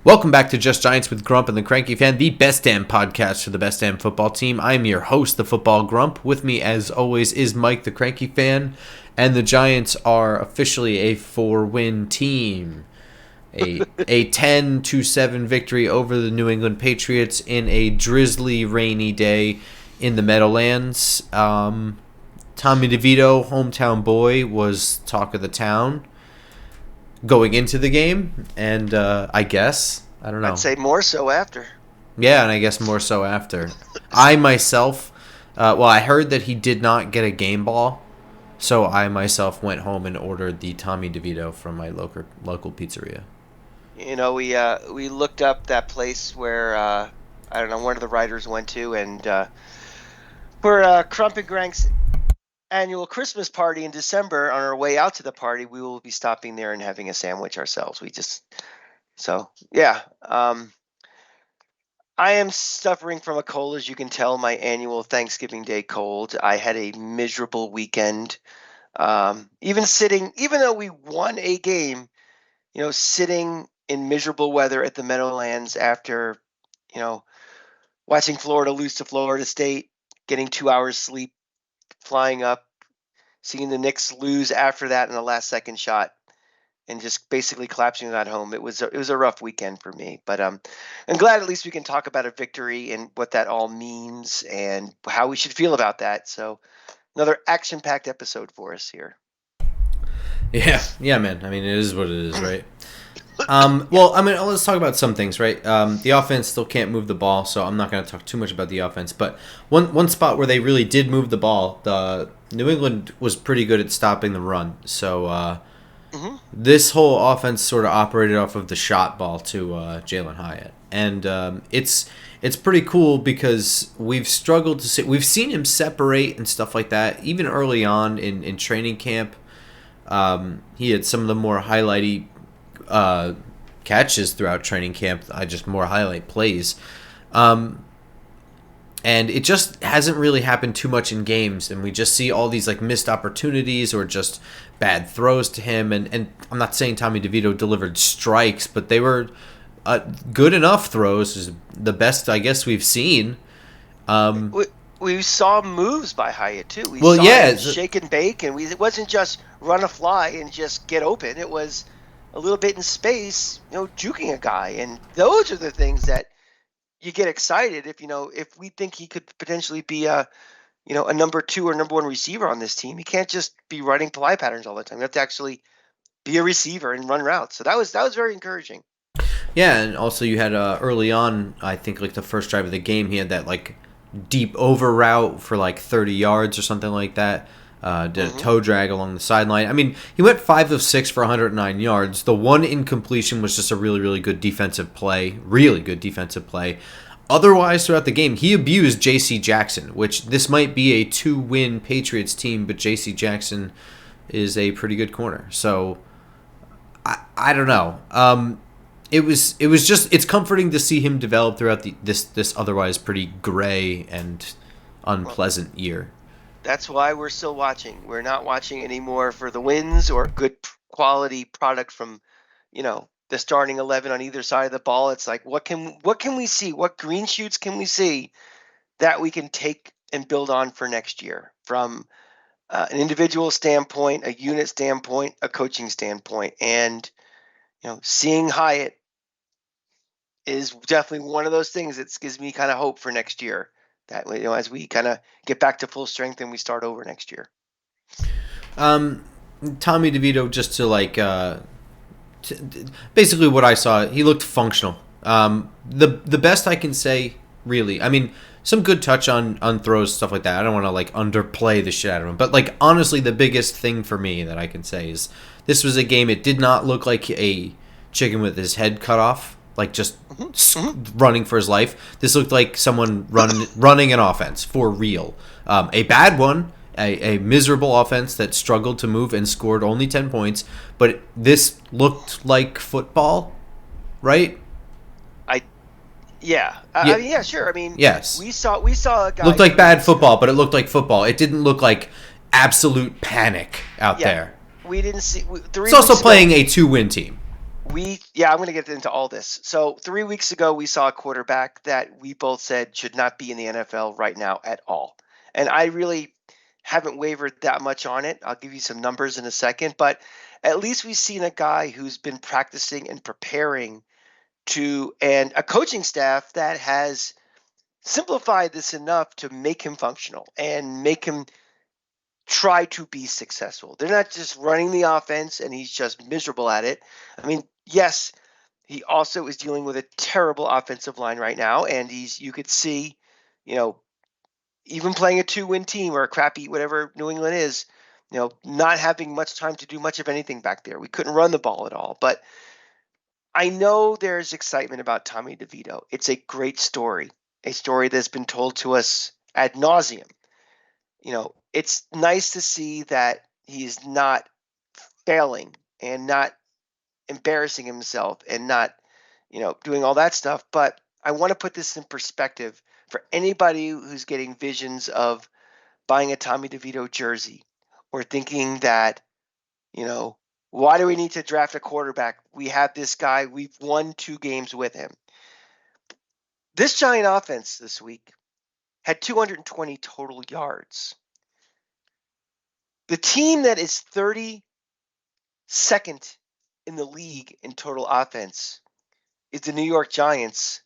Welcome back to Just Giants with Grump and the Cranky Fan, the best damn podcast for the best damn football team. I'm your host, the Football Grump. With me, as always, is Mike, the Cranky Fan, and the Giants are officially a 4-win team. A 10-7 victory over the New England Patriots in a drizzly, rainy day in the Meadowlands. Tommy DeVito, hometown boy, was talk of the town going into the game, and I don't know. I'd say more so after. Yeah, and I guess more so after. I myself, I heard that he did not get a game ball, so I myself went home and ordered the Tommy DeVito from my local pizzeria. You know, we looked up that place where one of the writers went to, and for Crump and Grank's annual Christmas party in December, on our way out to the party, we will be stopping there and having a sandwich ourselves. I am suffering from a cold, as you can tell, my annual Thanksgiving Day cold. I had a miserable weekend. Even though we won a game, sitting in miserable weather at the Meadowlands after, watching Florida lose to Florida State, getting 2 hours sleep, flying up, seeing the Knicks lose after that in the last second shot, and just basically collapsing at home. It was a rough weekend for me, but I'm glad at least we can talk about a victory and what that all means and how we should feel about that. So another action-packed episode for us here. Yeah, man. I mean, it is what it is, right? Let's talk about some things, right? The offense still can't move the ball, so I'm not going to talk too much about the offense. But one spot where they really did move the ball, the New England was pretty good at stopping the run. So this whole offense sort of operated off of the shot ball to Jalen Hyatt, and it's pretty cool because we've struggled to see. We've seen him separate and stuff like that, even early on in training camp. He had some of the more highlighty catches throughout training camp. Just more highlight plays, and it just hasn't really happened too much in games. And we just see all these like missed opportunities or just bad throws to him. And I'm not saying Tommy DeVito delivered strikes, but they were good enough throws. Is the best I guess we've seen. We saw moves by Hyatt too. We saw him shake and bake, and it wasn't just run a fly and just get open. It was a little bit in space, juking a guy, and those are the things that you get excited if we think he could potentially be a number 2 or number 1 receiver on this team. He can't just be running fly patterns all the time. You have to actually be a receiver and run routes. So that was very encouraging. Yeah, and also you had early on, I think like the first drive of the game, he had that like deep over route for like 30 yards or something like that. Did a toe drag along the sideline. I mean, he went 5 of 6 for 109 yards. The one incompletion was just a really, really good defensive play. Really good defensive play. Otherwise, throughout the game, he abused J.C. Jackson, which this might be a 2-win Patriots team, but J.C. Jackson is a pretty good corner. So, I don't know. It's comforting to see him develop throughout this otherwise pretty gray and unpleasant year. That's why we're still watching. We're not watching anymore for the wins or good quality product from, the starting 11 on either side of the ball. It's like, what can we see? What green shoots can we see that we can take and build on for next year from an individual standpoint, a unit standpoint, a coaching standpoint? And, seeing Hyatt is definitely one of those things that gives me kind of hope for next year. That as we kind of get back to full strength and we start over next year. Tommy DeVito, just to basically what I saw, he looked functional. The best I can say, really. I mean, some good touch on throws, stuff like that. I don't want to like underplay the shit out of him, but like honestly, the biggest thing for me that I can say is this was a game. It did not look like a chicken with his head cut off. Like just running for his life. This looked like someone running an offense for real. A bad one, a miserable offense that struggled to move and scored only 10 points. But this looked like football, right? Sure. I mean, yes. We saw a guy looked like bad football, but it looked like football. It didn't look like absolute panic out there. We didn't see. It's also playing a 2-win team. I'm going to get into all this. So 3 weeks ago, we saw a quarterback that we both said should not be in the NFL right now at all. And I really haven't wavered that much on it. I'll give you some numbers in a second, but at least we've seen a guy who's been practicing and preparing and a coaching staff that has simplified this enough to make him functional and make him try to be successful. They're not just running the offense and he's just miserable at it. I mean, yes, he also is dealing with a terrible offensive line right now, and you could see, even playing a 2-win team or a crappy whatever New England is, not having much time to do much of anything back there. We couldn't run the ball at all. But I know there's excitement about Tommy DeVito. It's a great story, a story that's been told to us ad nauseum. It's nice to see that he's not failing and not embarrassing himself and not, doing all that stuff. But I want to put this in perspective for anybody who's getting visions of buying a Tommy DeVito jersey or thinking that, why do we need to draft a quarterback? We have this guy. We've won 2 games with him. This Giant offense this week had 220 total yards. The team that is 32nd in the league in total offense is the New York Giants,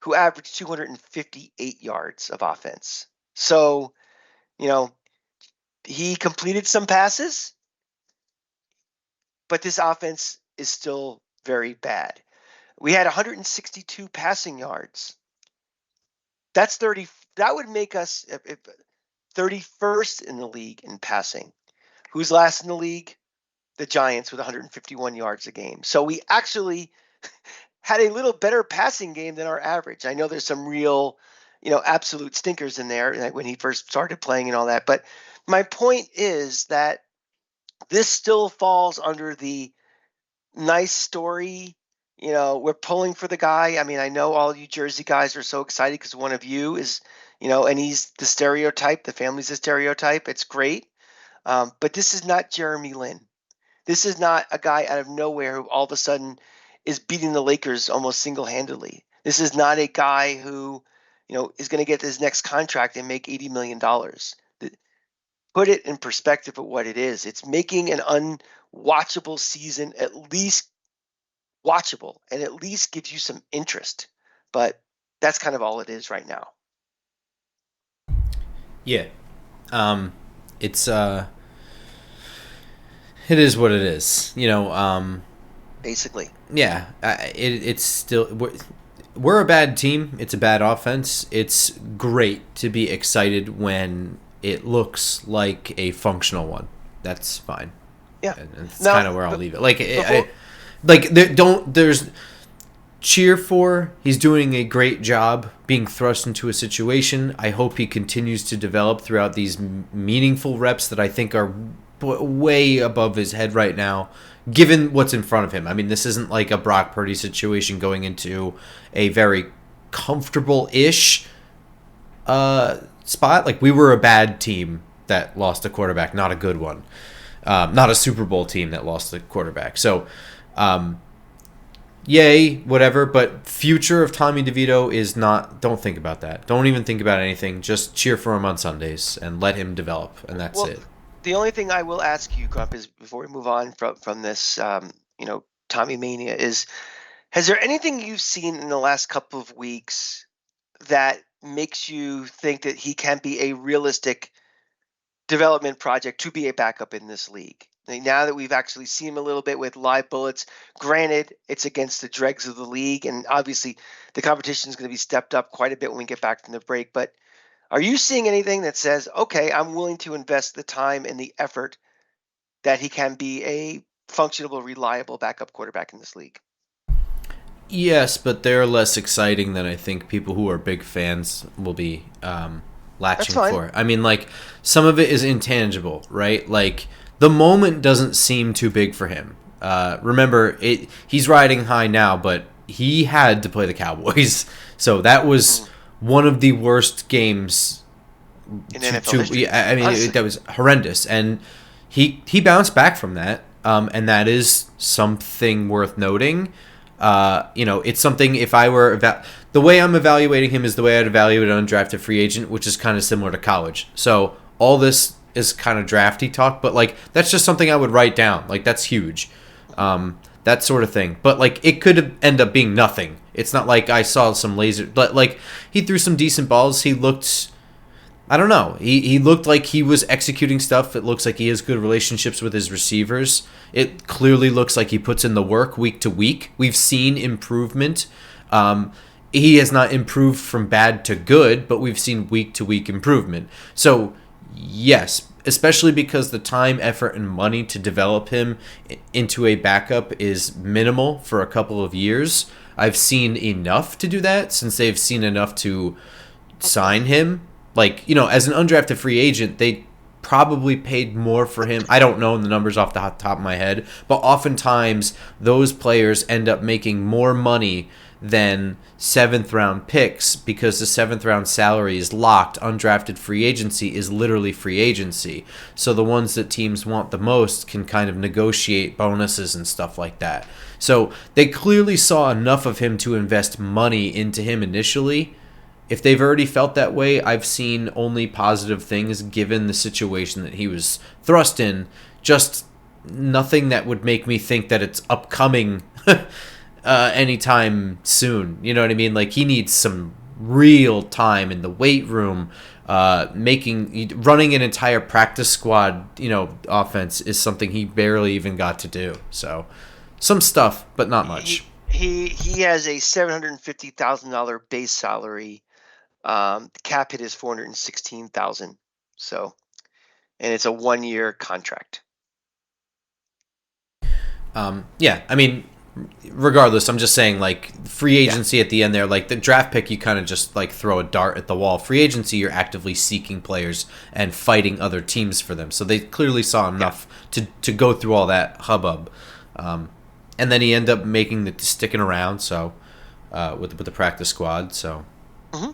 who averaged 258 yards of offense. So, he completed some passes, but this offense is still very bad. We had 162 passing yards. That's 30. That would make us 31st in the league in passing. Who's last in the league? The Giants with 151 yards a game. So we actually had a little better passing game than our average. I know there's some real, absolute stinkers in there, like when he first started playing and all that. But my point is that this still falls under the nice story. We're pulling for the guy. I mean, I know all you Jersey guys are so excited because one of you is, and he's the stereotype. The family's the stereotype. It's great. But this is not Jeremy Lin. This is not a guy out of nowhere who all of a sudden is beating the Lakers almost single-handedly. This is not a guy who, is going to get his next contract and make $80 million. Put it in perspective of what it is. It's making an unwatchable season at least watchable and at least gives you some interest. But that's kind of all it is right now. Yeah. It's it is what it is. Basically. Yeah. It's still we're a bad team. It's a bad offense. It's great to be excited when it looks like a functional one. That's fine. Yeah. And that's kind of where I'll leave it. There's cheer for. He's doing a great job being thrust into a situation. I hope he continues to develop throughout these meaningful reps that I think are way above his head right now, given what's in front of him. I mean, this isn't like a Brock Purdy situation going into a very comfortable-ish spot. Like, we were a bad team that lost a quarterback, not a good one. Not a Super Bowl team that lost a quarterback. So, yay, whatever. But future of Tommy DeVito is not. Don't think about that. Don't even think about anything. Just cheer for him on Sundays and let him develop, and that's it. The only thing I will ask you, Grump, is before we move on from this, Tommy mania, has there anything you've seen in the last couple of weeks that makes you think that he can be a realistic development project to be a backup in this league? Now that we've actually seen him a little bit with live bullets, granted, it's against the dregs of the league, and obviously the competition is going to be stepped up quite a bit when we get back from the break. But are you seeing anything that says, okay, I'm willing to invest the time and the effort that he can be a functional, reliable backup quarterback in this league? Yes, but they're less exciting than I think people who are big fans will be latching for. I mean, like, some of it is intangible, right? Like, the moment doesn't seem too big for him. Remember, he's riding high now, but he had to play the Cowboys. So that was one of the worst games in NFL history. I mean, that was horrendous. And he bounced back from that. and that is something worth noting. It's something if I were the way I'm evaluating him is the way I'd evaluate an undrafted free agent, which is kind of similar to college. So all this is kind of drafty talk, but like that's just something I would write down. Like that's huge, that sort of thing. But like it could end up being nothing. It's not like I saw some laser, but like he threw some decent balls. He looked. I don't know. He looked like he was executing stuff. It looks like he has good relationships with his receivers. It clearly looks like he puts in the work week to week. We've seen improvement. He has not improved from bad to good, but we've seen week to week improvement. So, yes, especially because the time, effort, and money to develop him into a backup is minimal for a couple of years. I've seen enough to do that since they've seen enough to sign him. Like, as an undrafted free agent, they probably paid more for him. I don't know the numbers off the top of my head, but oftentimes those players end up making more money than seventh round picks because the seventh round salary is locked. Undrafted free agency is literally free agency. So the ones that teams want the most can kind of negotiate bonuses and stuff like that. So they clearly saw enough of him to invest money into him initially. If they've already felt that way, I've seen only positive things given the situation that he was thrust in. Just nothing that would make me think that it's upcoming anytime soon. You know what I mean? Like he needs some real time in the weight room. Running an entire practice squad, offense is something he barely even got to do. So some stuff, but not much. He has a $750,000 base salary. Cap hit is $416,000. So, and it's a 1-year contract. Yeah, I mean, regardless, I'm just saying, like, free agency at the end there, like, the draft pick, you kind of just, like, throw a dart at the wall. Free agency, you're actively seeking players and fighting other teams for them. So they clearly saw enough to go through all that hubbub. And then he ended up sticking around, so, with the practice squad, so. Mm-hmm.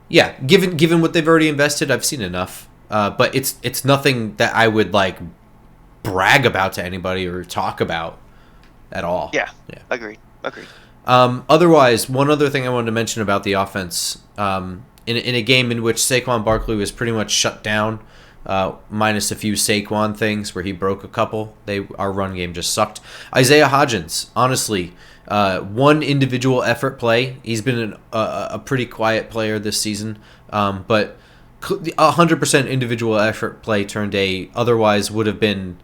Yeah, given what they've already invested, I've seen enough. But it's nothing that I would like brag about to anybody or talk about at all. Yeah. Agreed. Otherwise, one other thing I wanted to mention about the offense, in a game in which Saquon Barkley was pretty much shut down, minus a few Saquon things where he broke a couple, our run game just sucked. Isaiah Hodgins, honestly. One individual effort play. He's been a pretty quiet player this season, but 100% individual effort play turned otherwise would have been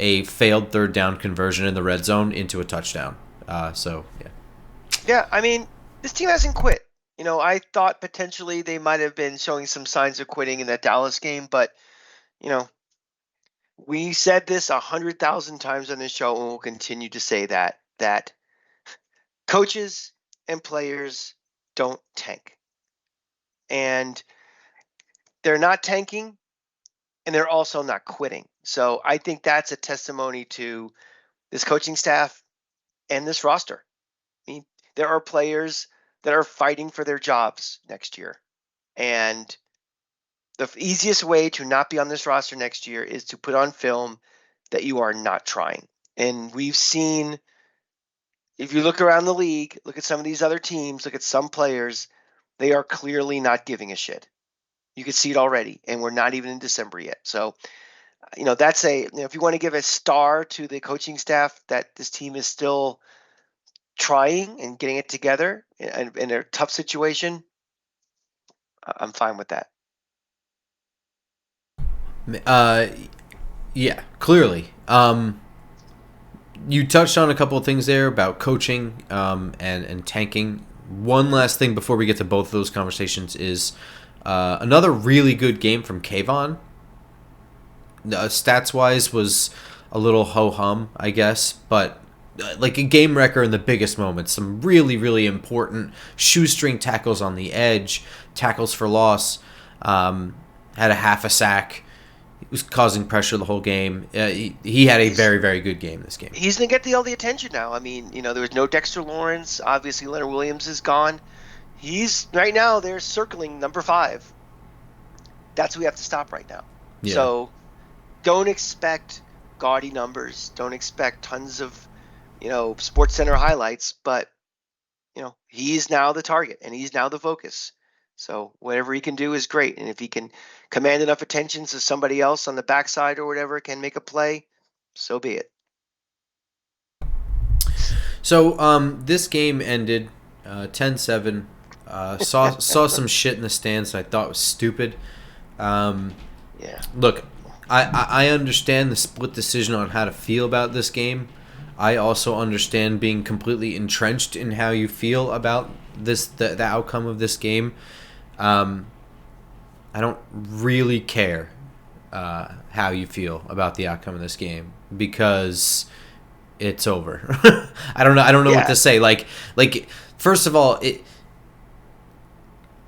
a failed third down conversion in the red zone into a touchdown. Yeah, I mean, this team hasn't quit. I thought potentially they might have been showing some signs of quitting in that Dallas game, but, we said this 100,000 times on this show, and we'll continue to say that coaches and players don't tank. And they're not tanking, and they're also not quitting. So I think that's a testimony to this coaching staff and this roster. I mean, there are players that are fighting for their jobs next year. And the easiest way to not be on this roster next year is to put on film that you are not trying. And we've seen, if you look around the league, look at some of these other teams, look at some players, they are clearly not giving a shit. You can see it already, and we're not even in December yet. So, that's if you want to give a star to the coaching staff that this team is still trying and getting it together in a tough situation, I'm fine with that. Yeah, clearly. You touched on a couple of things there about coaching and tanking. One last thing before we get to both of those conversations is another really good game from Kayvon. Stats-wise was a little ho-hum, I guess, but like a game wrecker in the biggest moments. Some really, really important shoestring tackles on the edge, tackles for loss, had a half a sack. He was causing pressure the whole game. He had a very, very good game this game. He's going to get all the attention now. I mean, there was no Dexter Lawrence. Obviously, Leonard Williams is gone. He's, right now, they're circling number 5. That's who we have to stop right now. Yeah. So don't expect gaudy numbers. Don't expect tons of, Sports Center highlights. But he's now the target and he's now the focus. So whatever he can do is great. And if he can command enough attention so somebody else on the backside or whatever can make a play, so be it. So this game ended 10-7. Saw some shit in the stands that I thought was stupid. Yeah. Look, I understand the split decision on how to feel about this game. I also understand being completely entrenched in how you feel about the outcome of this game. I don't really care how you feel about the outcome of this game because it's over. I don't know what to say. Like first of all,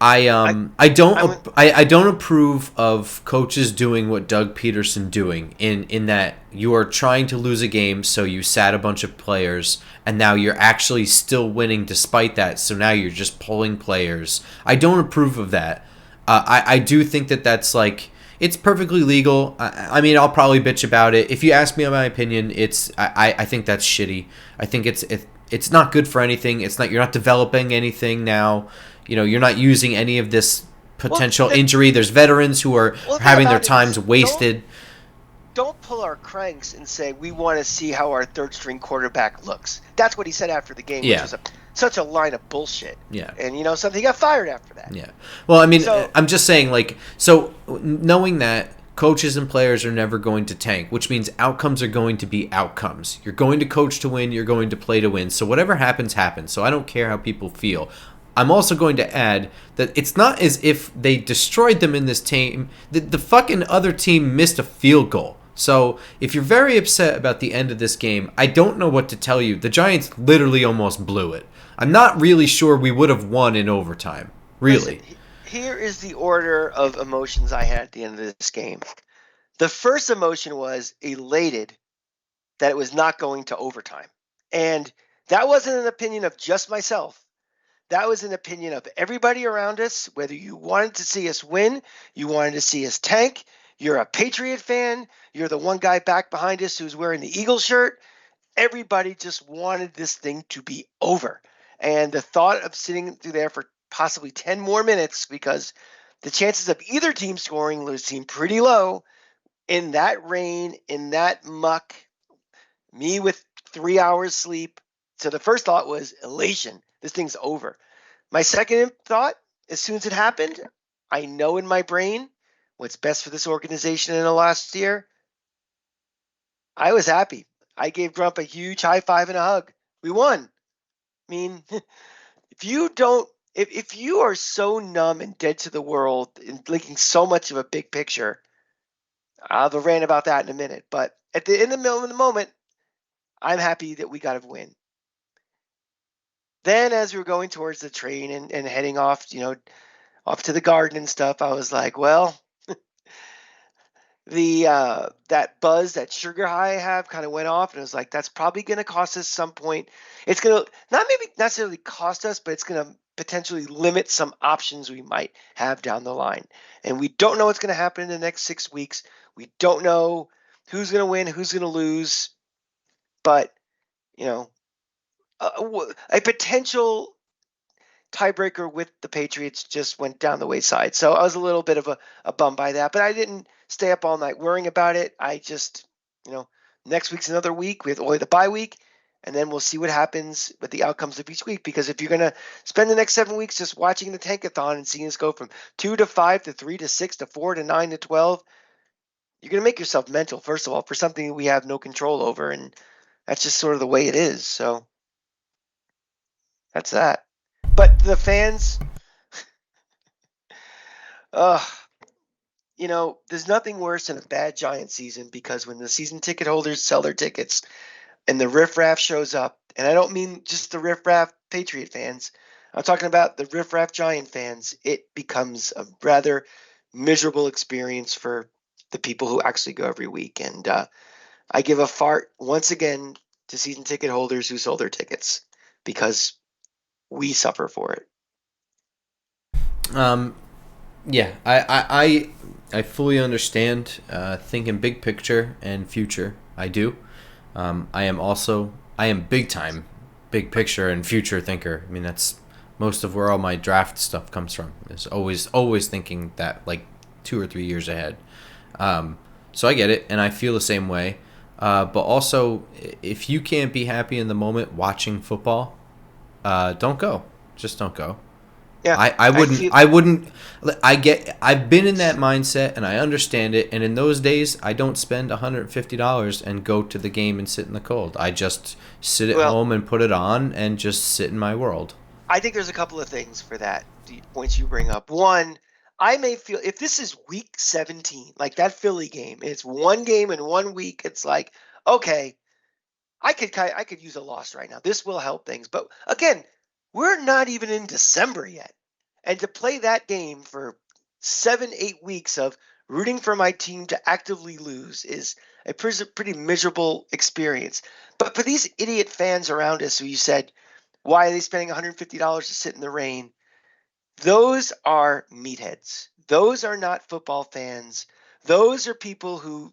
I don't approve of coaches doing what Doug Peterson doing in that you are trying to lose a game, so you sat a bunch of players and now you're actually still winning despite that, so now you're just pulling players. I don't approve of that. I do think that's like it's perfectly legal. I mean, I'll probably bitch about it. If you ask me my opinion, I think that's shitty. I think it's not good for anything. You're not developing anything now. You're not using any of this potential injury. There's veterans who are having their times wasted. Don't pull our cranks and say we want to see how our third string quarterback looks. That's what he said after the game, which was such a line of bullshit. Yeah. And something, he got fired after that. Yeah. Well, I mean, I'm just saying, so knowing that coaches and players are never going to tank, which means outcomes are going to be outcomes. You're going to coach to win. You're going to play to win. So whatever happens, happens. So I don't care how people feel. I'm also going to add that it's not as if they destroyed them in this team. The fucking other team missed a field goal. So if you're very upset about the end of this game, I don't know what to tell you. The Giants literally almost blew it. I'm not really sure we would have won in overtime. Really. Listen, here is the order of emotions I had at the end of this game. The first emotion was elated that it was not going to overtime. And that wasn't an opinion of just myself. That was an opinion of everybody around us, whether you wanted to see us win, you wanted to see us tank, you're a Patriot fan, you're the one guy back behind us who's wearing the Eagle shirt. Everybody just wanted this thing to be over. And the thought of sitting through there for possibly 10 more minutes, because the chances of either team scoring seem pretty low in that rain, in that muck, me with 3 hours sleep. So the first thought was elation. This thing's over. My second thought, as soon as it happened, I know in my brain what's best for this organization in the last year. I was happy. I gave Grump a huge high five and a hug. We won. I mean, if you are so numb and dead to the world and thinking so much of a big picture, I'll have a rant about that in a minute. But in the middle of the moment, I'm happy that we got a win. Then as we were going towards the train and heading off, off to the garden and stuff, I was like, well, that buzz, that sugar high I have kind of went off, and I was like, that's probably going to cost us some point. It's going to not maybe necessarily cost us, but it's going to potentially limit some options we might have down the line. And we don't know what's going to happen in the next 6 weeks. We don't know who's going to win, who's going to lose, but a potential tiebreaker with the Patriots just went down the wayside. So I was a little bit of a bum by that, but I didn't stay up all night worrying about it. I just, next week's another week with only the bye week, and then we'll see what happens with the outcomes of each week. Because if you're going to spend the next 7 weeks just watching the tankathon and seeing us go from 2 to 5 to 3 to 6 to 4 to 9 to 12, you're going to make yourself mental, first of all, for something we have no control over. And that's just sort of the way it is. So that's that. But the fans, there's nothing worse than a bad Giant season, because when the season ticket holders sell their tickets and the riffraff shows up, and I don't mean just the riffraff Patriot fans, I'm talking about the riffraff Giant fans, it becomes a rather miserable experience for the people who actually go every week. And I give a fart once again to season ticket holders who sold their tickets, because we suffer for it. Yeah, I fully understand thinking big picture and future. I do. I am big time, big picture and future thinker. I mean, that's most of where all my draft stuff comes from. Is always thinking that like 2 or 3 years ahead. Um, so I get it, and I feel the same way. But also, if you can't be happy in the moment watching football, don't go. Just don't go. Yeah, I I wouldn't feel I wouldn't I've been in that mindset and I understand it, and in those days I don't spend $150 and go to the game and sit in the cold. I just sit at well. home and put it on and just sit in my world. I think there's a couple of things for that. The points you bring up. One, I may feel if this is week 17, like that Philly game, it's one game in 1 week. It's like, okay, I could use a loss right now. This will help things. But again, we're not even in December yet. And to play that game for 7, 8 weeks of rooting for my team to actively lose is a pretty miserable experience. But for these idiot fans around us who you said, why are they spending $150 to sit in the rain? Those are meatheads. Those are not football fans. Those are people who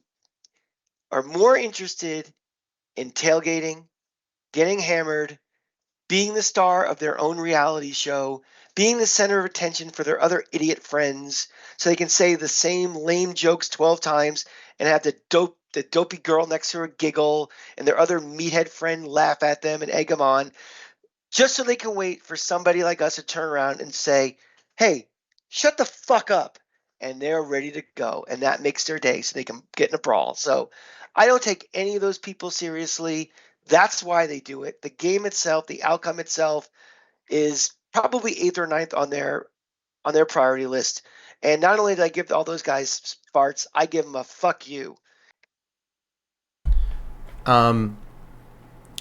are more interested in tailgating, getting hammered, being the star of their own reality show, being the center of attention for their other idiot friends, so they can say the same lame jokes 12 times and have the dopey girl next to her giggle and their other meathead friend laugh at them and egg them on, just so they can wait for somebody like us to turn around and say, hey, shut the fuck up. And they're ready to go. And that makes their day so they can get in a brawl. So I don't take any of those people seriously. That's why they do it. The game itself, the outcome itself is probably eighth or ninth on their priority list. And not only did I give all those guys farts, I give them a fuck you. Um,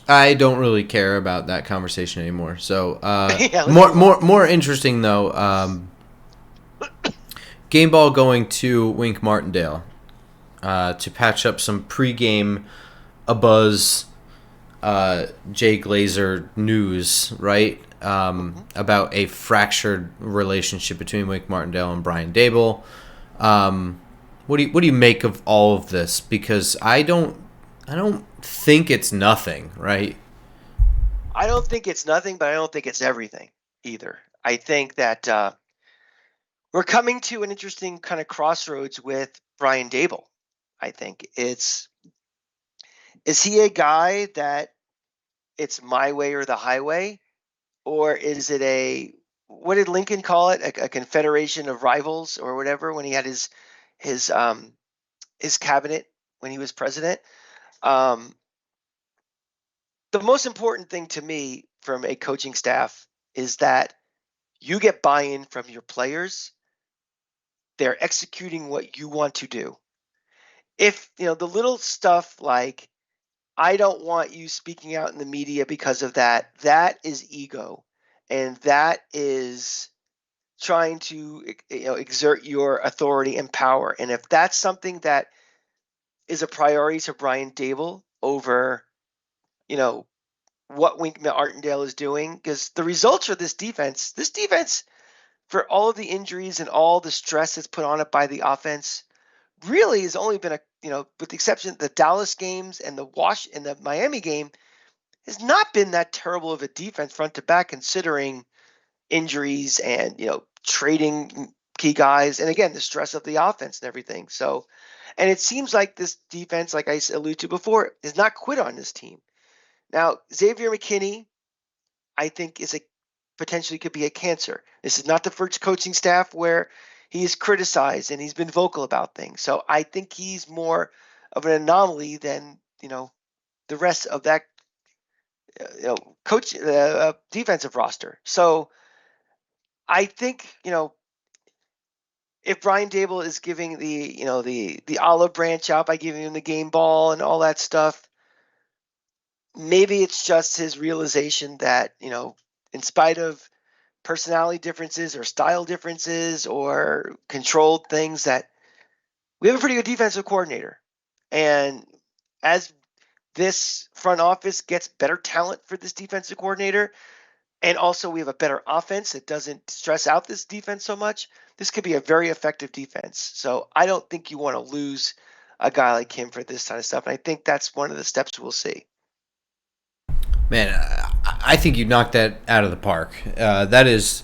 I don't really care about that conversation anymore. So Yeah, let's move on. more interesting though. Game ball going to Wink Martindale to patch up some pregame a buzz Jay Glazer news, right? Mhm. About a fractured relationship between Wink Martindale and Brian Daboll. What do you make of all of this? Because I don't think it's nothing, right? I don't think it's nothing, but I don't think it's everything either. I think that we're coming to an interesting kind of crossroads with Brian Daboll. I think it's is he a guy that it's my way or the highway, or is it a what did Lincoln call it? A confederation of rivals or whatever when he had his um his cabinet when he was president. Um, the most important thing to me from a coaching staff is that you get buy-in from your players. They're executing what you want to do. If the little stuff like I don't want you speaking out in the media because of that, that is ego, and that is trying to exert your authority and power. And if that's something that is a priority to Brian Dable over you know what Wink Martindale is doing, because the results for this defense for all of the injuries and all the stress that's put on it by the offense really has only been with the exception of the Dallas games and the Miami game, has not been that terrible of a defense front to back considering injuries and trading key guys and again the stress of the offense and everything. So, and it seems like this defense, like I alluded to before, is not quit on this team. Now, Xavier McKinney, I think, is a potentially could be a cancer. This is not the first coaching staff where he's criticized and he's been vocal about things. So I think he's more of an anomaly than the rest of that coach defensive roster. So I think if Brian Dable is giving the olive branch out by giving him the game ball and all that stuff, maybe it's just his realization that in spite of personality differences or style differences or controlled things, that we have a pretty good defensive coordinator. And as this front office gets better talent for this defensive coordinator, and also we have a better offense that doesn't stress out this defense so much, this could be a very effective defense. So I don't think you want to lose a guy like him for this kind of stuff. And I think that's one of the steps we'll see. Man, I think you knocked that out of the park. That is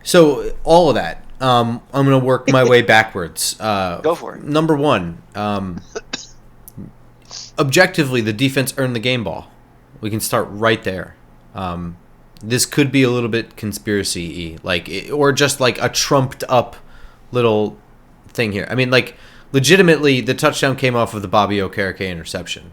so all of that. I'm going to work my way backwards. Go for it. Number one, objectively, the defense earned the game ball. We can start right there. This could be a little bit conspiracy-y, or just like a trumped up little thing here. I mean, like, legitimately, the touchdown came off of the Bobby Okereke interception.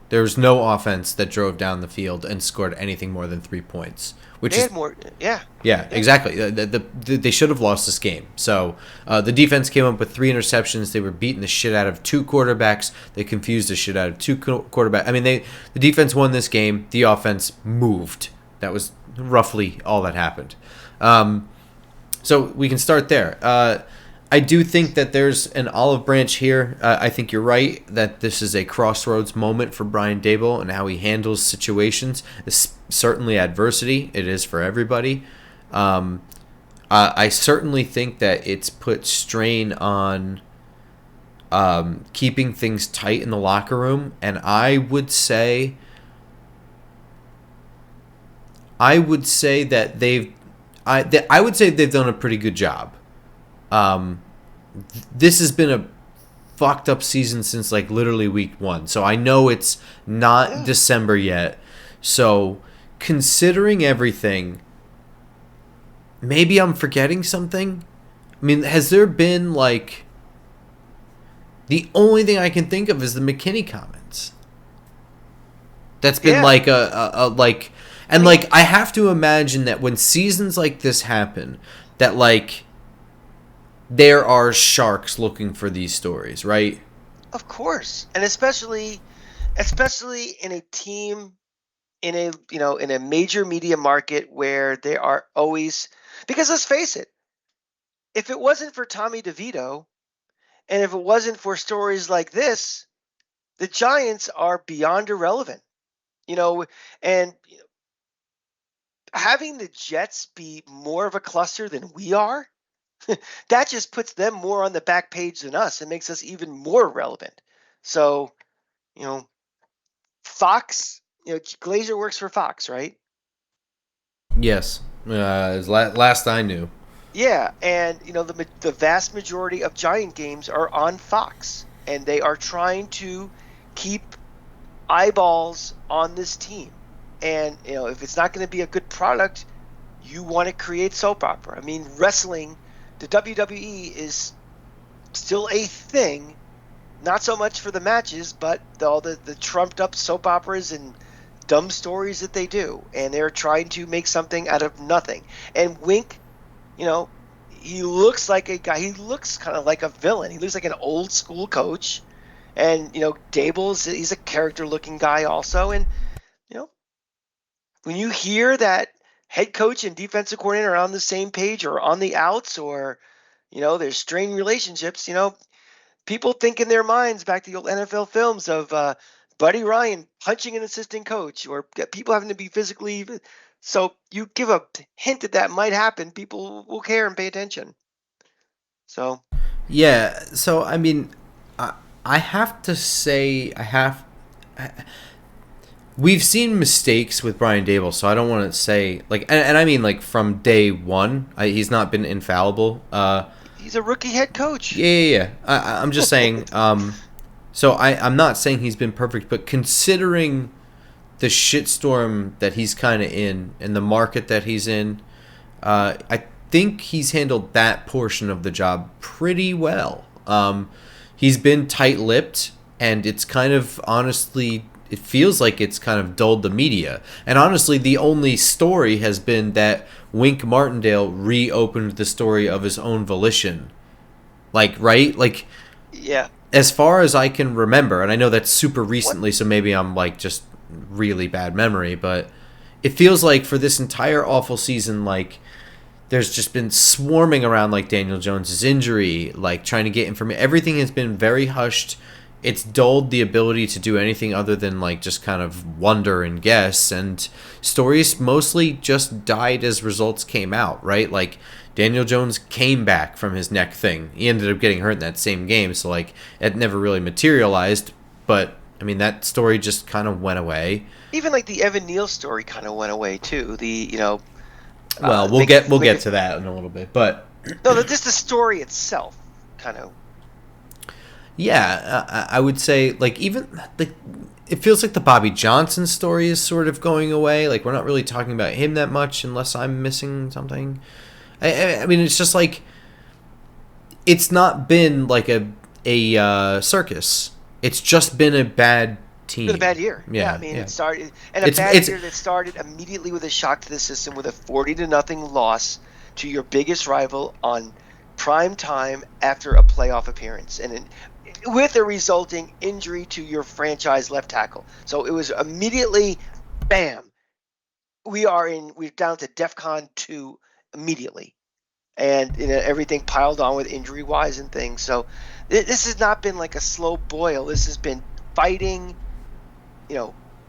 There was no offense that drove down the field and scored anything more than 3 points. They had more, yeah. Yeah, exactly. They should have lost this game. So the defense came up with 3 interceptions. They were beating the shit out of 2 quarterbacks. They confused the shit out of 2 quarterbacks. I mean, the defense won this game. The offense moved. That was roughly all that happened. So we can start there. I do think that there's an olive branch here. I think you're right that this is a crossroads moment for Brian Daboll and how he handles situations. It's certainly adversity. It is for everybody. I certainly think that it's put strain on keeping things tight in the locker room, and I would say that they've done a pretty good job. This has been a fucked up season since like literally week 1. So I know it's not December yet. So considering everything, maybe I'm forgetting something. I mean, has there been like, the only thing I can think of is the McKinney comments. That's been like I have to imagine that when seasons like this happen, that like, there are sharks looking for these stories, right? Of course, and especially in a team, in a major media market where there are always, because let's face it, if it wasn't for Tommy DeVito, and if it wasn't for stories like this, the Giants are beyond irrelevant. And having the Jets be more of a cluster than we are, that just puts them more on the back page than us and makes us even more relevant. So, Fox, Glazer works for Fox, right? Yes. Last I knew. Yeah, and the vast majority of Giant games are on Fox, and they are trying to keep eyeballs on this team. And if it's not going to be a good product, you want to create soap opera. I mean, wrestling, the WWE is still a thing, not so much for the matches, but all the trumped up soap operas and dumb stories that they do, and they're trying to make something out of nothing. And Wink, he looks like a guy. He looks kind of like a villain. He looks like an old school coach, and Daboll, he's a character looking guy also. And when you hear that head coach and defensive coordinator are on the same page or on the outs, or there's strained relationships, people think in their minds back to the old NFL films of Buddy Ryan punching an assistant coach, or people having to be physically. So you give a hint that might happen, people will care and pay attention. So yeah, so I mean, I have to say we've seen mistakes with Brian Daboll, so I don't want to say like, and I mean like from day one, he's not been infallible. He's a rookie head coach. Yeah. I'm just saying. So I'm not saying he's been perfect, but considering the shitstorm that he's kind of in and the market that he's in, I think he's handled that portion of the job pretty well. He's been tight-lipped, and it's kind of honestly, it feels like it's kind of dulled the media. And honestly, the only story has been that Wink Martindale reopened the story of his own volition. Like, right? Like, yeah. As far as I can remember, and I know that's super recently, so maybe I'm like just really bad memory, but it feels like for this entire awful season, like there's just been swarming around like Daniel Jones's injury, like trying to get information. Everything has been very hushed. it's dulled the ability to do anything other than like just kind of wonder and guess, and stories mostly just died as results came out, right? Like Daniel Jones came back from his neck thing. He ended up getting hurt in that same game, so like it never really materialized, but I mean that story just kind of went away. Even like the Evan Neal story kind of went away too. Well, we'll get to that in a little bit, but no, just the story itself kind of. yeah, I would say like even like it feels like the Bobby Johnson story is sort of going away. Like we're not really talking about him that much unless I'm missing something. I mean, it's just like it's not been like a circus. It's just been a bad team. It's been a bad year. Yeah, I mean, yeah. it started and a bad year that started immediately with a shock to the system with a 40-0 loss to your biggest rival on prime time after a playoff appearance, and with a resulting injury to your franchise left tackle. So it was immediately, bam, we're down to DEFCON 2 immediately. And everything piled on with injury wise and things. So this has not been like a slow boil. This has been fighting,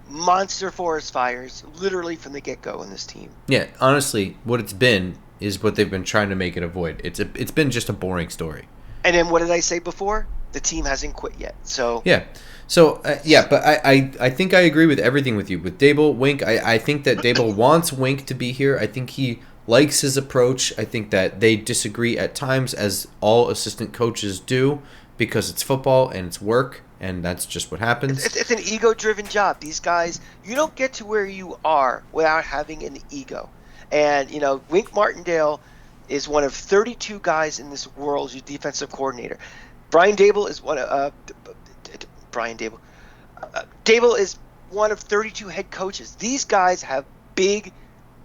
monster forest fires literally from the get-go in this team. Yeah, honestly, what it's been is what they've been trying to make it avoid. It's been just a boring story. And then what did I say before? The team hasn't quit yet. So yeah. So, but I think I agree with everything with you. With Daboll, Wink, I think that Daboll wants Wink to be here. I think he likes his approach. I think that they disagree at times, as all assistant coaches do, because it's football and it's work, and that's just what happens. It's an ego-driven job. These guys, you don't get to where you are without having an ego. And, Wink Martindale is one of 32 guys in this world who's defensive coordinator. Brian Daboll is one of Daboll is one of 32 head coaches. These guys have big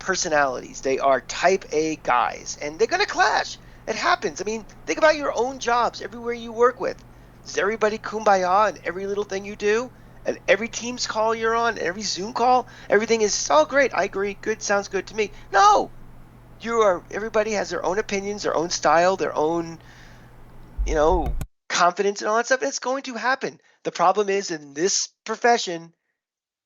personalities. They are type A guys, and they're going to clash. It happens. I mean, think about your own jobs everywhere you work with. Is everybody kumbaya in every little thing you do? And every Teams call you're on, every Zoom call, everything is, oh, great, I agree, good, sounds good to me. No! Everybody has their own opinions, their own style, their own, confidence and all that stuff. It's going to happen. The problem is in this profession,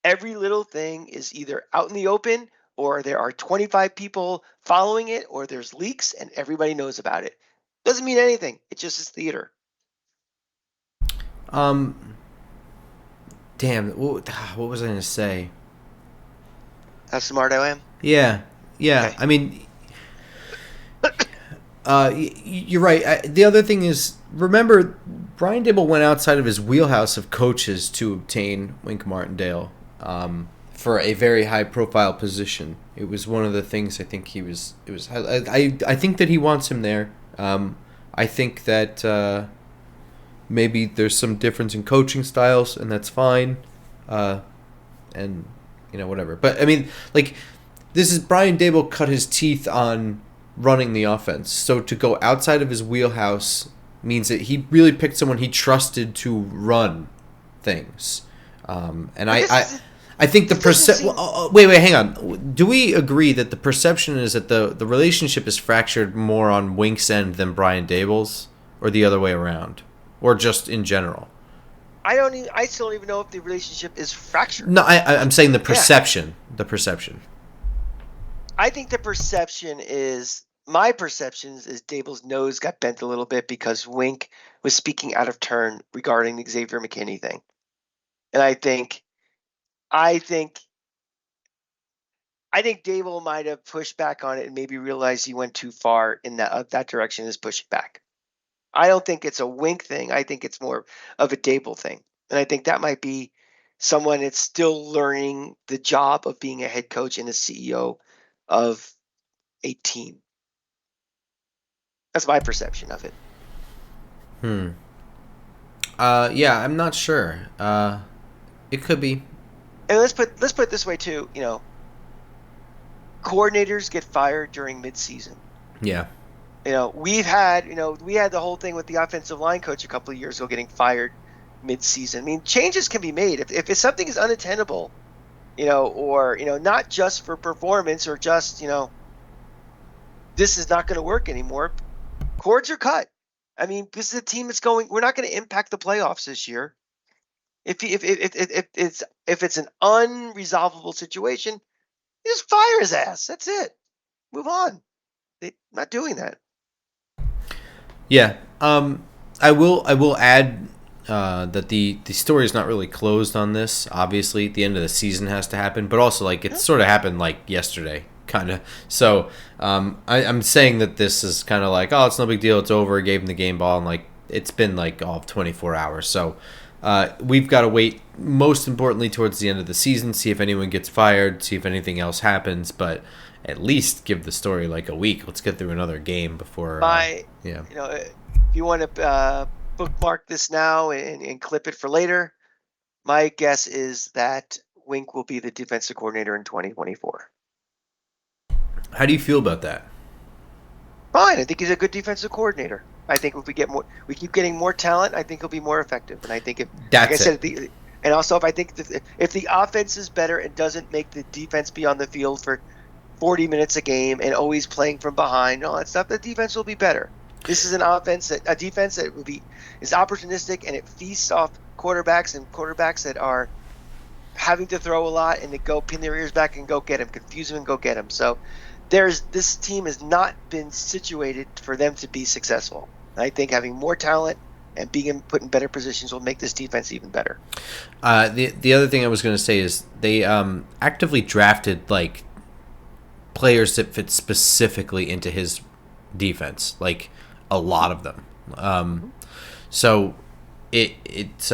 every little thing is either out in the open, or there are 25 people following it, or there's leaks and everybody knows about it. Doesn't mean anything. It just is theater. Damn, what was I going to say? How smart I am? Yeah. Okay. I mean, you're right. The other thing is, remember, Brian Daboll went outside of his wheelhouse of coaches to obtain Wink Martindale for a very high-profile position. It was one of the things I think he was. It was. I think that he wants him there. I think that maybe there's some difference in coaching styles, and that's fine. And whatever. But I mean, like, this is Brian Daboll cut his teeth on running the offense. So to go outside of his wheelhouse means that he really picked someone he trusted to run things. And I think the wait, hang on. Do we agree that the perception is that the relationship is fractured more on Wink's end than Brian Daboll's, or the other way around, or just in general? I still don't even know if the relationship is fractured. No, I'm saying the perception. Yeah. The perception. I think my perception is Daboll's nose got bent a little bit because Wink was speaking out of turn regarding the Xavier McKinney thing. And I think Daboll might have pushed back on it and maybe realized he went too far in that direction, is pushing back. I don't think it's a Wink thing. I think it's more of a Daboll thing. And I think that might be someone that's still learning the job of being a head coach and a CEO of a team. That's my perception of it. Yeah, I'm not sure. It could be. And let's put it this way too. Coordinators get fired during midseason. Yeah. We had the whole thing with the offensive line coach a couple of years ago getting fired midseason. I mean, changes can be made if something is unattainable, or not just for performance, or just this is not going to work anymore. Cords are cut. I mean, this is a team that's going. We're not going to impact the playoffs this year. If it's an unresolvable situation, you just fire his ass. That's it. Move on. They're not doing that. Yeah. I will add that the story is not really closed on this. Obviously, the end of the season has to happen, but also like it sort of happened like yesterday, kind of. So I'm saying that this is kind of like, oh, it's no big deal. It's over. Gave him the game ball, and like it's been like all of 24 hours. So we've got to wait. Most importantly, towards the end of the season, see if anyone gets fired, see if anything else happens, but at least give the story like a week. Let's get through another game before. Yeah. If you want to bookmark this now and clip it for later, my guess is that Wink will be the defensive coordinator in 2024. How do you feel about that? Fine. I think he's a good defensive coordinator. I think if we keep getting more talent, I think he'll be more effective. And I think and also if I think if the offense is better and doesn't make the defense be on the field for 40 minutes a game and always playing from behind, all that stuff, the defense will be better. This is a defense that is opportunistic, and it feasts off quarterbacks that are having to throw a lot and to go pin their ears back and go get him, confuse him and go get him. So this team has not been situated for them to be successful. I think having more talent and being put in better positions will make this defense even better. The other thing I was going to say is they actively drafted like players that fit specifically into his defense, like a lot of them. So it's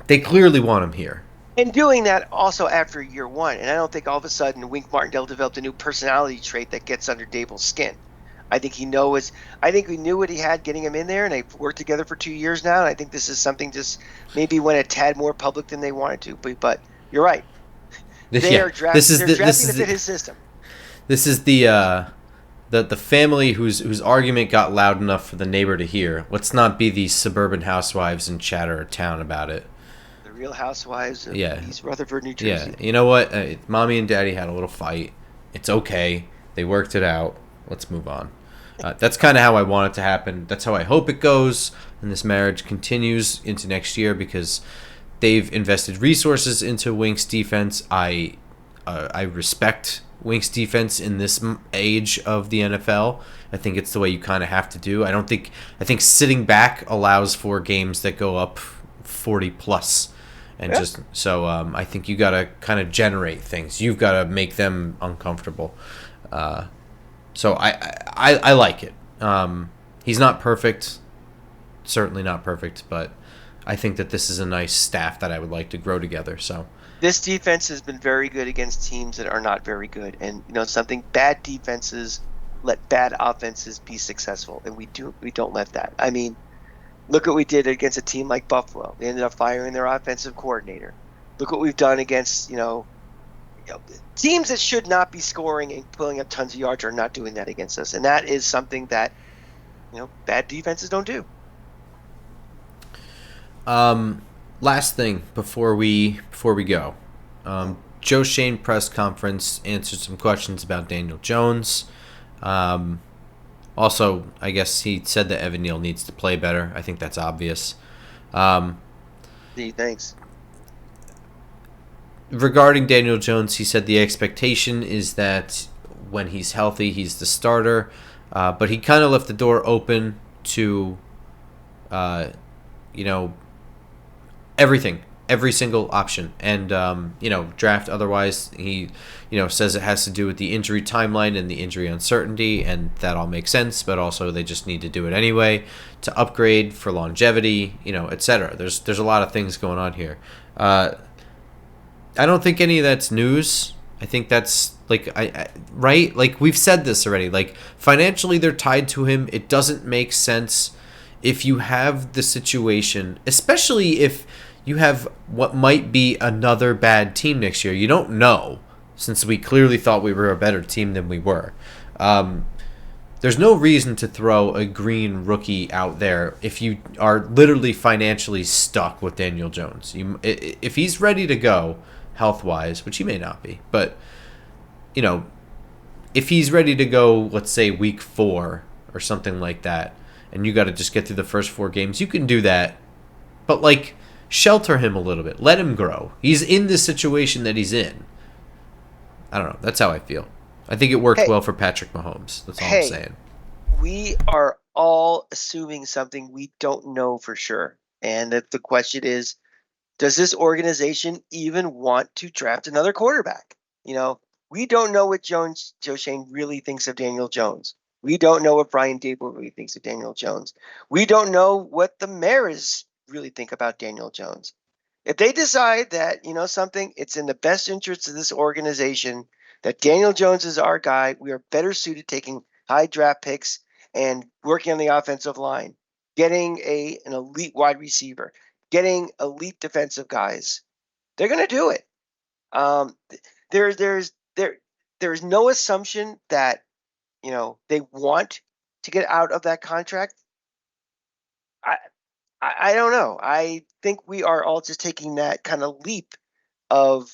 they clearly want him here. And doing that also after year one. And I don't think all of a sudden Wink Martindale developed a new personality trait that gets under Daboll's skin. I think we knew what he had getting him in there, and they've worked together for 2 years now. And I think this is something just maybe went a tad more public than they wanted to. But you're right. They're drafting to fit his system. This is the family whose argument got loud enough for the neighbor to hear. Let's not be these suburban housewives and chatter a town about it. The Real Housewives of East Rutherford, New Jersey. Yeah, you know what? Mommy and Daddy had a little fight. It's okay. They worked it out. Let's move on. That's kind of how I want it to happen. That's how I hope it goes, and this marriage continues into next year because they've invested resources into Wink's defense. I respect Wink's defense in this age of the NFL. I think it's the way you kind of have to do. I think sitting back allows for games that go up 40 plus. And I think you got to kind of generate things. You've got to make them uncomfortable. So I like it. He's not perfect, certainly not perfect, but I think that this is a nice staff that I would like to grow together. So this defense has been very good against teams that are not very good, and bad defenses let bad offenses be successful, and we don't let that. I mean, look what we did against a team like Buffalo. They ended up firing their offensive coordinator. Look what we've done against teams that should not be scoring and pulling up tons of yards are not doing that against us, and that is something that bad defenses don't do. Last thing before we go, Joe Shane press conference answered some questions about Daniel Jones. Also, I guess he said that Evan Neal needs to play better. I think that's obvious. Thanks. Regarding Daniel Jones, he said the expectation is that when he's healthy, he's the starter. But he kind of left the door open to, everything, every single option. And, draft otherwise, he, says it has to do with the injury timeline and the injury uncertainty, and that all makes sense. But also they just need to do it anyway to upgrade for longevity, etc. There's a lot of things going on here. I don't think any of that's news. I think that's right? Like we've said this already. Like financially they're tied to him. It doesn't make sense if you have the situation, especially if you have what might be another bad team next year. You don't know, since we clearly thought we were a better team than we were. There's no reason to throw a green rookie out there if you are literally financially stuck with Daniel Jones. If he's ready to go health-wise, which he may not be, but if he's ready to go, let's say week 4 or something like that, and you got to just get through the first 4 games, you can do that. But shelter him a little bit. Let him grow. He's in the situation that he's in. I don't know. That's how I feel. I think it worked well for Patrick Mahomes. That's all I'm saying. We are all assuming something we don't know for sure. And the question is, does this organization even want to draft another quarterback? We don't know what Joe Schoen really thinks of Daniel Jones. We don't know what Brian Daboll really thinks of Daniel Jones. We don't know what the mayors really think about Daniel Jones. If they decide that, something, it's in the best interest of this organization, that Daniel Jones is our guy, we are better suited taking high draft picks and working on the offensive line, getting an elite wide receiver, getting elite defensive guys. They're going to do it. There's no assumption that they want to get out of that contract. I don't know. I think we are all just taking that kind of leap of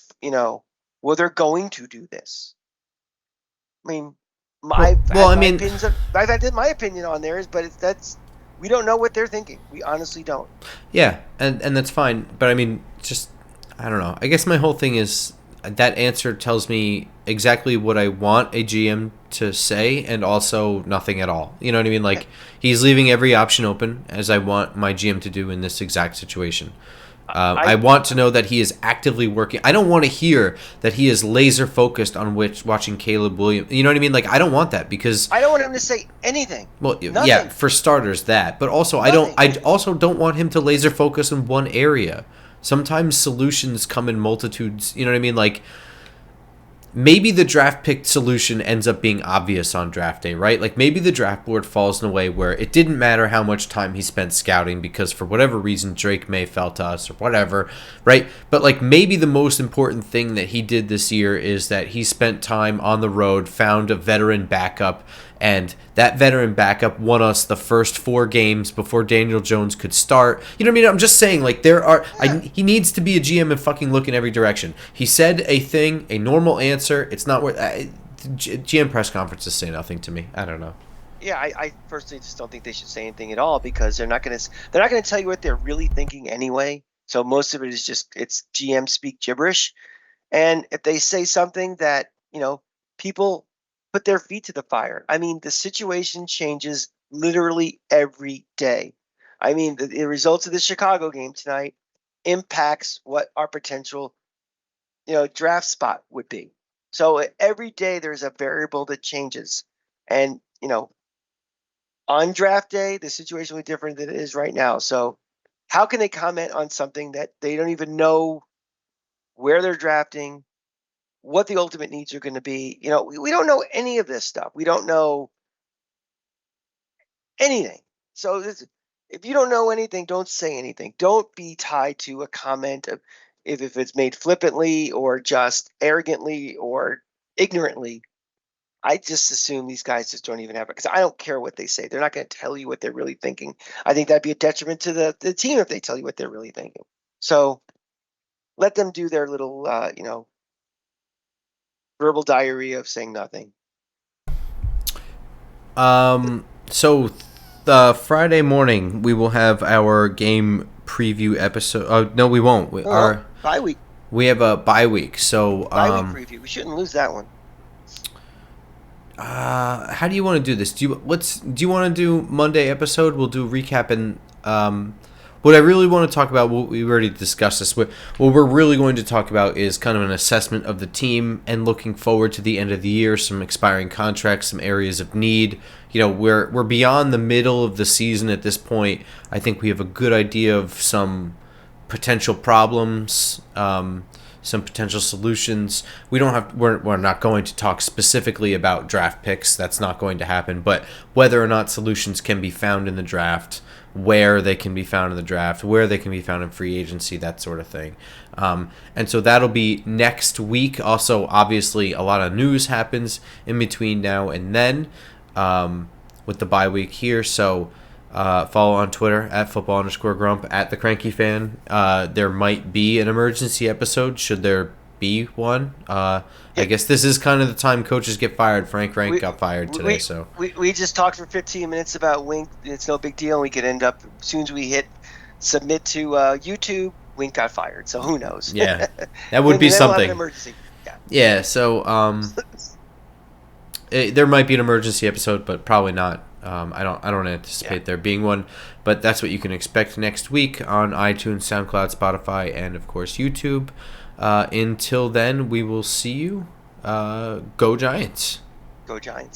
well, they're going to do this. I mean, I've had my opinion on theirs, but we don't know what they're thinking. We honestly don't. Yeah, and that's fine. But I mean, just I don't know. I guess my whole thing is that answer tells me exactly what I want a GM to say, and also nothing at all. You know what I mean? Like, he's leaving every option open, as I want my GM to do in this exact situation. I want to know that he is actively working. I don't want to hear that he is laser focused on watching Caleb Williams. You know what I mean? Like, I don't want that, because I don't want him to say anything. Well, Nothing. Yeah, for starters, that. But also, I also don't want him to laser focus in one area. Sometimes solutions come in multitudes. You know what I mean? Like, maybe the draft pick solution ends up being obvious on draft day, right? Like, maybe the draft board falls in a way where it didn't matter how much time he spent scouting, because for whatever reason Drake May fell to us or whatever, right? But like, maybe the most important thing that he did this year is that he spent time on the road, found a veteran backup, and that veteran backup won us the first 4 games before Daniel Jones could start. You know what I mean? I'm just saying, like, he needs to be a GM and fucking look in every direction. He said a normal answer. It's not worth. GM press conferences say nothing to me. I don't know. Yeah, I personally just don't think they should say anything at all, because they're not going to tell you what they're really thinking anyway. So most of it is it's GM speak gibberish. And if they say something that, people put their feet to the fire. I mean, the situation changes literally every day. I mean, the results of the Chicago game tonight impacts what our potential, draft spot would be. So every day there's a variable that changes. And, on draft day, the situation will be different than it is right now. So how can they comment on something that they don't even know where they're drafting, what the ultimate needs are going to be? We don't know any of this stuff. We don't know anything. So if you don't know anything, don't say anything. Don't be tied to a comment of if it's made flippantly or just arrogantly or ignorantly. I just assume these guys just don't even have it, because I don't care what they say. They're not going to tell you what they're really thinking. I think that'd be a detriment to the team if they tell you what they're really thinking. So let them do their little, verbal diarrhea of saying nothing. So Friday morning we will have our game preview episode. Oh no, we won't. Our bye week. We have a bye week, so bye week preview. We shouldn't lose that one. How do you want to do this? Do you want to do Monday episode? We'll do recap, and what I really want to talk about, we already discussed this. What we're really going to talk about is kind of an assessment of the team and looking forward to the end of the year, some expiring contracts, some areas of need. We're beyond the middle of the season at this point. I think we have a good idea of some potential problems, some potential solutions. We're not going to talk specifically about draft picks. That's not going to happen. But whether or not solutions can be found in the draft, where they can be found in the draft, where they can be found in free agency, that sort of thing. And so that'll be next week. Also, obviously, a lot of news happens in between now and then with the bye week here. So follow on Twitter at @football_grump, at the Cranky Fan. There might be an emergency episode, should there be one. I guess this is kind of the time coaches get fired. Frank Rank got fired today. We just talked for 15 minutes about Wink. It's no big deal. We could end up, as soon as we hit submit to YouTube, Wink got fired, so who knows? Yeah, that would be And then we'll have an something. emergency. Yeah. Yeah, so there might be an emergency episode, but probably not. I don't anticipate there being one, but that's what you can expect next week on iTunes, SoundCloud, Spotify, and of course YouTube. Until then, we will see you. Go Giants. Go Giants.